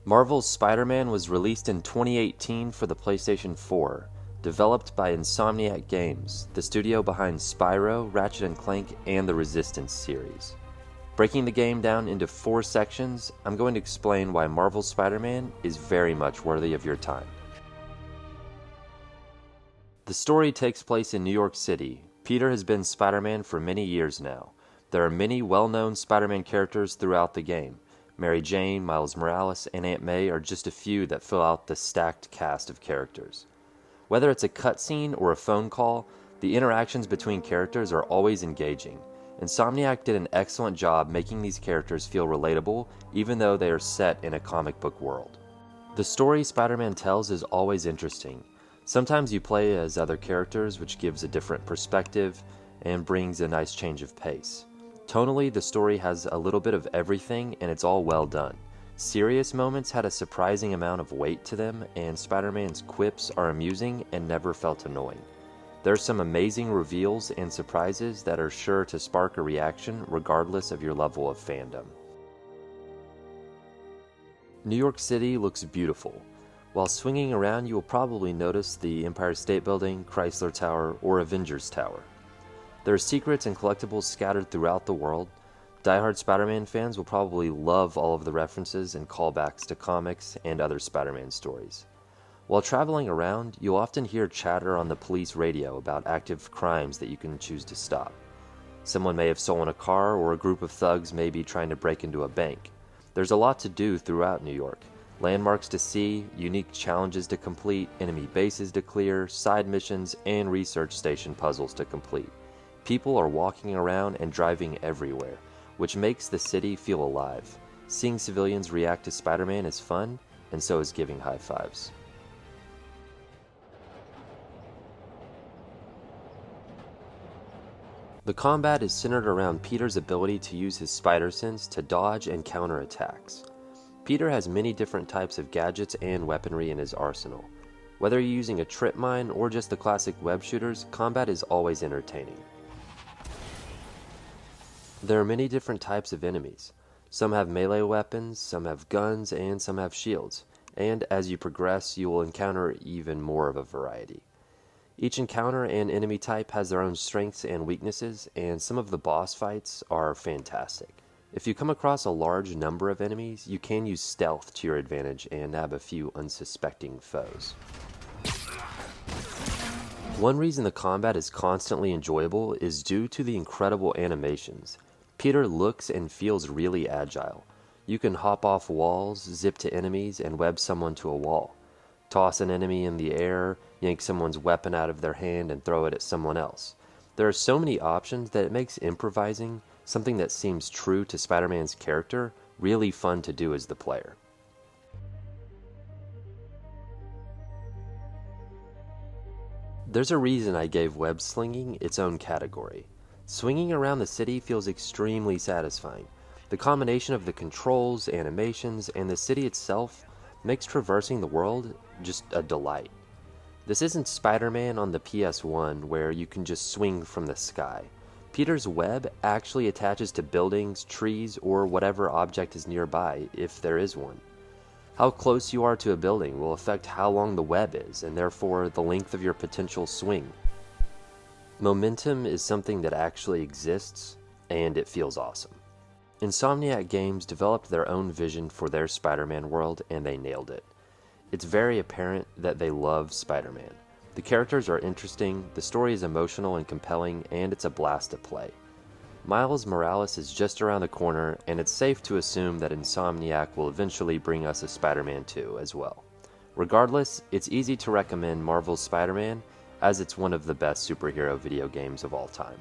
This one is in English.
Marvel's Spider-Man was released in 2018 for the PlayStation 4, developed by Insomniac Games, the studio behind Spyro, Ratchet & Clank, and the Resistance series. Breaking the game down into 4 sections, I'm going to explain why Marvel's Spider-Man is very much worthy of your time. The story takes place in New York City. Peter has been Spider-Man for many years now. There are many well-known Spider-Man characters throughout the game. Mary Jane, Miles Morales, and Aunt May are just a few that fill out the stacked cast of characters. Whether it's a cutscene or a phone call, the interactions between characters are always engaging. Insomniac did an excellent job making these characters feel relatable, even though they are set in a comic book world. The story Spider-Man tells is always interesting. Sometimes you play as other characters, which gives a different perspective and brings a nice change of pace. Tonally, the story has a little bit of everything, and it's all well done. Serious moments had a surprising amount of weight to them, and Spider-Man's quips are amusing and never felt annoying. There's some amazing reveals and surprises that are sure to spark a reaction regardless of your level of fandom. New York City looks beautiful. While swinging around, you will probably notice the Empire State Building, Chrysler Tower, or Avengers Tower. There are secrets and collectibles scattered throughout the world. Die-hard Spider-Man fans will probably love all of the references and callbacks to comics and other Spider-Man stories. While traveling around, you'll often hear chatter on the police radio about active crimes that you can choose to stop. Someone may have stolen a car, or a group of thugs may be trying to break into a bank. There's a lot to do throughout New York. Landmarks to see, unique challenges to complete, enemy bases to clear, side missions, and research station puzzles to complete. People are walking around and driving everywhere, which makes the city feel alive. Seeing civilians react to Spider-Man is fun, and so is giving high fives. The combat is centered around Peter's ability to use his spider sense to dodge and counter attacks. Peter has many different types of gadgets and weaponry in his arsenal. Whether you're using a trip mine or just the classic web shooters, combat is always entertaining. There are many different types of enemies. Some have melee weapons, some have guns, and some have shields. And as you progress, you will encounter even more of a variety. Each encounter and enemy type has their own strengths and weaknesses, and some of the boss fights are fantastic. If you come across a large number of enemies, you can use stealth to your advantage and nab a few unsuspecting foes. One reason the combat is constantly enjoyable is due to the incredible animations. Peter looks and feels really agile. You can hop off walls, zip to enemies, and web someone to a wall. Toss an enemy in the air, yank someone's weapon out of their hand, and throw it at someone else. There are so many options that it makes improvising, something that seems true to Spider-Man's character, really fun to do as the player. There's a reason I gave web slinging its own category. Swinging around the city feels extremely satisfying. The combination of the controls, animations, and the city itself makes traversing the world just a delight. This isn't Spider-Man on the PS1 where you can just swing from the sky. Peter's web actually attaches to buildings, trees, or whatever object is nearby, if there is one. How close you are to a building will affect how long the web is, and therefore the length of your potential swing. Momentum is something that actually exists, and it feels awesome. Insomniac Games developed their own vision for their Spider-Man world, and they nailed it. It's very apparent that they love Spider-Man. The characters are interesting, the story is emotional and compelling, and it's a blast to play. Miles Morales is just around the corner, and it's safe to assume that Insomniac will eventually bring us a Spider-Man 2 as well. Regardless, it's easy to recommend Marvel's Spider-Man, as it's one of the best superhero video games of all time.